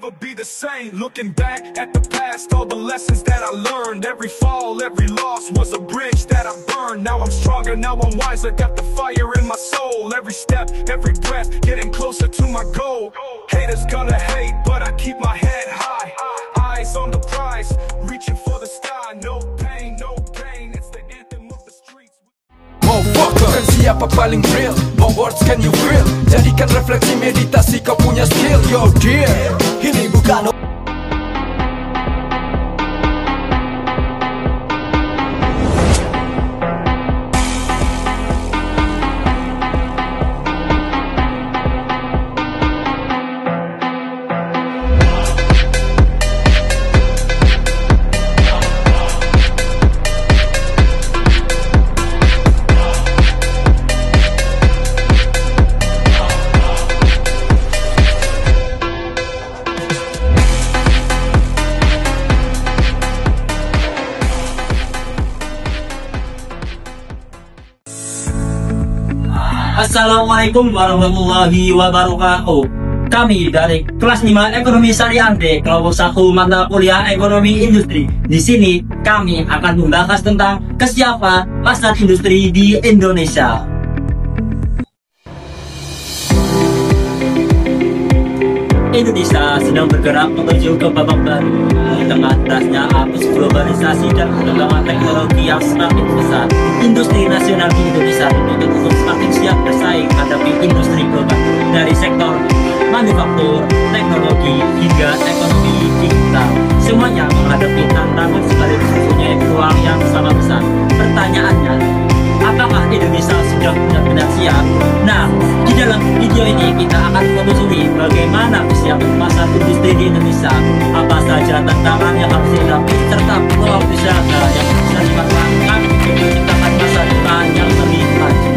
never be the same. Looking back at the past, all the lessons that I learned. Every fall, every loss was a bridge that I burned. Now I'm stronger, now I'm wiser, got the fire in my soul. Every step, every breath, getting closer to my goal. Haters gonna hate, but I keep my head high. Eyes on the prize, reaching for the sky. No pain, no gain, it's the anthem of the streets. Motherfucker, kan siapa paling real? More words can you feel? Jadikan refleksi meditasi, kau punya skill. Yo dear, ini bukan Assalamualaikum warahmatullahi wabarakatuh. Kami dari kelas 5 Ekonomi Syariah D, kelompok 1 mata kuliah Ekonomi Industri. Di sini kami akan membahas tentang kesiapan pasar industri di Indonesia. Indonesia sedang bergerak menuju ke babak baru di tengah derasnya arus globalisasi dan perkembangan teknologi yang semakin pesat. Industri nasional di Indonesia dituntut untuk semakin siap bersaing menghadapi industri global dari sektor manufaktur, teknologi hingga ekonomi digital. Semuanya menghadapi tantangan sekaligus mempunyai peluang yang sama besar. Pertanyaannya, apakah Indonesia sudah benar-benar siap? Nah, di dalam video ini kita akan menelusuri bagaimana kesiapan pasar industri di Indonesia, apa saja tantangan yang harus dihadapi, serta peluang usaha yang bisa dimanfaatkan untuk menciptakan masa depan yang lebih maju.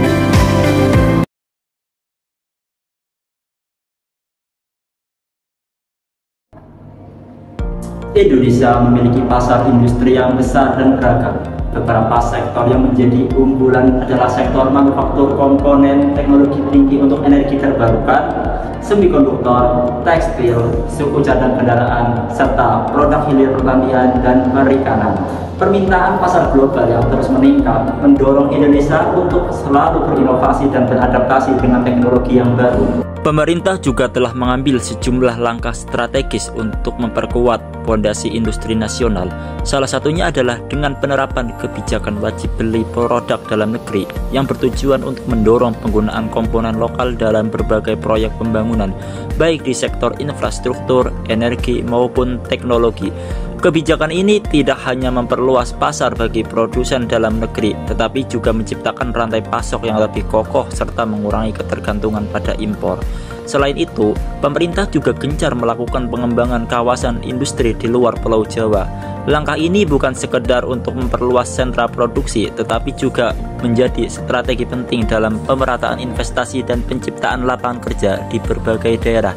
Indonesia memiliki pasar industri yang besar dan beragam. Beberapa sektor yang menjadi unggulan adalah sektor manufaktur komponen teknologi tinggi untuk energi terbarukan, semikonduktor, tekstil, suku cadang kendaraan, serta produk hilir pertanian dan perikanan. Permintaan pasar global yang terus meningkat mendorong Indonesia untuk selalu berinovasi dan beradaptasi dengan teknologi yang baru. Pemerintah juga telah mengambil sejumlah langkah strategis untuk memperkuat fondasi industri nasional. Salah satunya adalah dengan penerapan kebijakan wajib beli produk dalam negeri yang bertujuan untuk mendorong penggunaan komponen lokal dalam berbagai proyek pembangunan, baik di sektor infrastruktur, energi maupun teknologi. Kebijakan ini tidak hanya memperluas pasar bagi produsen dalam negeri, tetapi juga menciptakan rantai pasok yang lebih kokoh serta mengurangi ketergantungan pada impor. Selain itu, pemerintah juga gencar melakukan pengembangan kawasan industri di luar Pulau Jawa. Langkah ini bukan sekedar untuk memperluas sentra produksi, tetapi juga menjadi strategi penting dalam pemerataan investasi dan penciptaan lapangan kerja di berbagai daerah.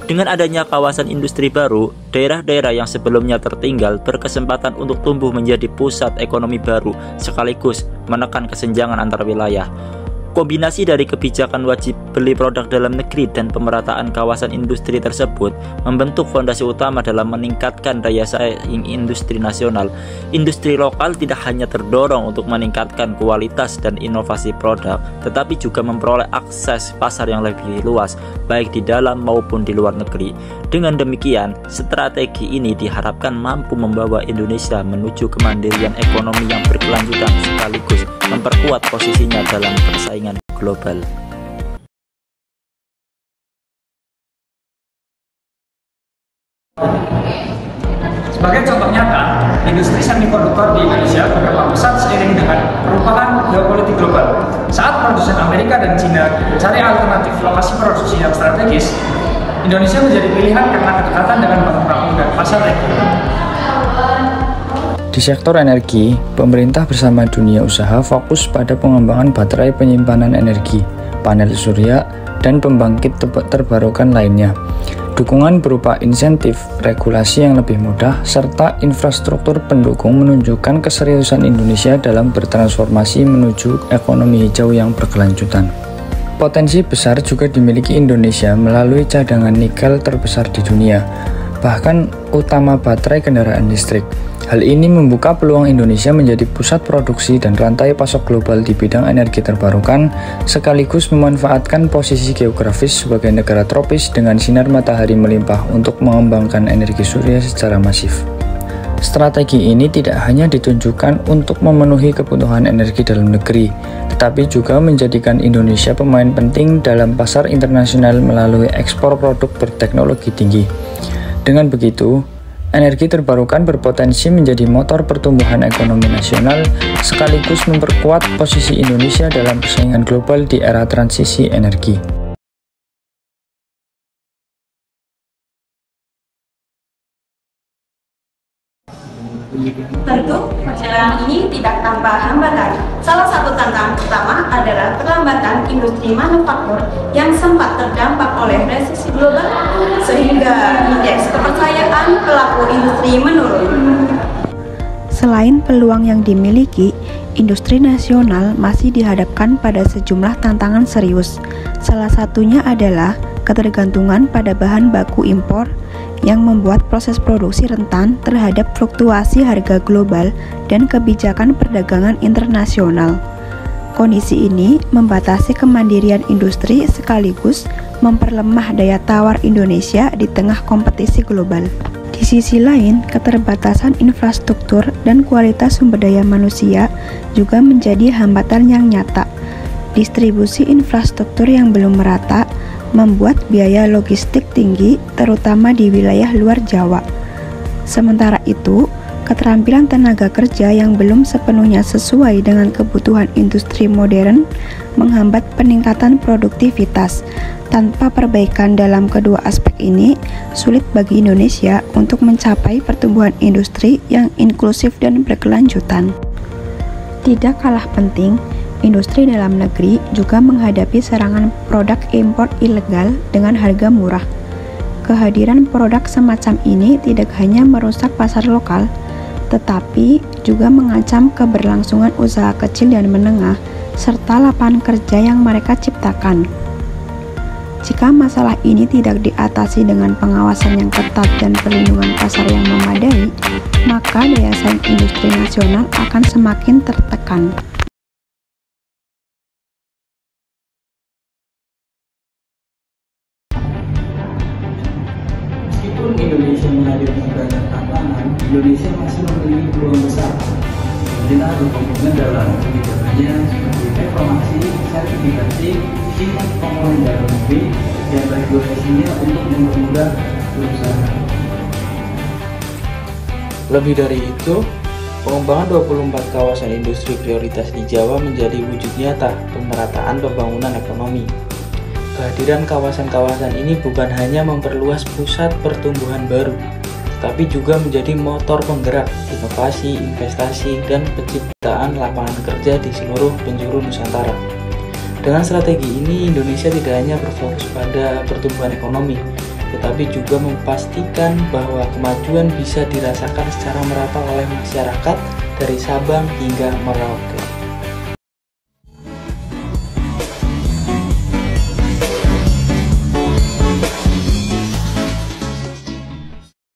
Dengan adanya kawasan industri baru, daerah-daerah yang sebelumnya tertinggal berkesempatan untuk tumbuh menjadi pusat ekonomi baru, sekaligus menekan kesenjangan antar wilayah. Kombinasi dari kebijakan wajib beli produk dalam negeri dan pemerataan kawasan industri tersebut membentuk fondasi utama dalam meningkatkan daya saing industri nasional. Industri lokal tidak hanya terdorong untuk meningkatkan kualitas dan inovasi produk, tetapi juga memperoleh akses pasar yang lebih luas, baik di dalam maupun di luar negeri. Dengan demikian, strategi ini diharapkan mampu membawa Indonesia menuju kemandirian ekonomi yang berkelanjutan sekaligus memperkuat posisinya dalam persaingan global. Sebagai contoh nyata, industri semikonduktor di Indonesia berkembang pesat seiring dengan perubahan geopolitik global. Saat produsen Amerika dan Cina mencari alternatif lokasi produksi yang strategis, Indonesia menjadi pilihan karena kedekatan dengan bank dan pasar regional. Di sektor energi, pemerintah bersama dunia usaha fokus pada pengembangan baterai penyimpanan energi, panel surya, dan pembangkit terbarukan lainnya. Dukungan berupa insentif, regulasi yang lebih mudah, serta infrastruktur pendukung menunjukkan keseriusan Indonesia dalam bertransformasi menuju ekonomi hijau yang berkelanjutan. Potensi besar juga dimiliki Indonesia melalui cadangan nikel terbesar di dunia. bahkan utama baterai kendaraan listrik. Hal ini membuka peluang Indonesia menjadi pusat produksi dan rantai pasok global di bidang energi terbarukan, sekaligus memanfaatkan posisi geografis sebagai negara tropis dengan sinar matahari melimpah untuk mengembangkan energi surya secara masif. Strategi ini tidak hanya ditunjukkan untuk memenuhi kebutuhan energi dalam negeri, tetapi juga menjadikan Indonesia pemain penting dalam pasar internasional melalui ekspor produk berteknologi tinggi. Dengan begitu, energi terbarukan berpotensi menjadi motor pertumbuhan ekonomi nasional, sekaligus memperkuat posisi Indonesia dalam persaingan global di era transisi energi. Tentu, perjalanan ini tidak tanpa hambatan. Salah satu tantangan pertama adalah perlambatan industri manufaktur yang sempat terdampak oleh resesi global, sehingga indeks kepercayaan pelaku industri menurun. Selain peluang yang dimiliki, industri nasional masih dihadapkan pada sejumlah tantangan serius. Salah satunya adalah ketergantungan pada bahan baku impor yang membuat proses produksi rentan terhadap fluktuasi harga global dan kebijakan perdagangan internasional. Kondisi ini membatasi kemandirian industri sekaligus memperlemah daya tawar Indonesia di tengah kompetisi global. Di sisi lain, keterbatasan infrastruktur dan kualitas sumber daya manusia juga menjadi hambatan yang nyata. Distribusi infrastruktur yang belum merata membuat biaya logistik tinggi, terutama di wilayah luar Jawa. Sementara itu, keterampilan tenaga kerja yang belum sepenuhnya sesuai dengan kebutuhan industri modern menghambat peningkatan produktivitas. Tanpa perbaikan dalam kedua aspek ini, sulit bagi Indonesia untuk mencapai pertumbuhan industri yang inklusif dan berkelanjutan. Tidak kalah penting, industri dalam negeri juga menghadapi serangan produk impor ilegal dengan harga murah. Kehadiran produk semacam ini tidak hanya merusak pasar lokal, tetapi juga mengancam keberlangsungan usaha kecil dan menengah, serta lapangan kerja yang mereka ciptakan. Jika masalah ini tidak diatasi dengan pengawasan yang ketat dan perlindungan pasar yang memadai, maka daya saing industri nasional akan semakin tertekan. Meskipun Indonesia menghadapi banyak tantangan, Indonesia masih memiliki peluang besar. Pemerintah berkomitmen dalam kebijakannya seperti reformasi, sertifikasi, tingkat komponen dalam negeri, dan regulasinya untuk mempermudah berusaha. Lebih dari itu, pengembangan 24 kawasan industri prioritas di Jawa menjadi wujud nyata pemerataan pembangunan ekonomi. Kehadiran kawasan-kawasan ini bukan hanya memperluas pusat pertumbuhan baru, tapi juga menjadi motor penggerak inovasi, investasi, dan penciptaan lapangan kerja di seluruh penjuru Nusantara. Dengan strategi ini, Indonesia tidak hanya berfokus pada pertumbuhan ekonomi, tetapi juga memastikan bahwa kemajuan bisa dirasakan secara merata oleh masyarakat dari Sabang hingga Merauke.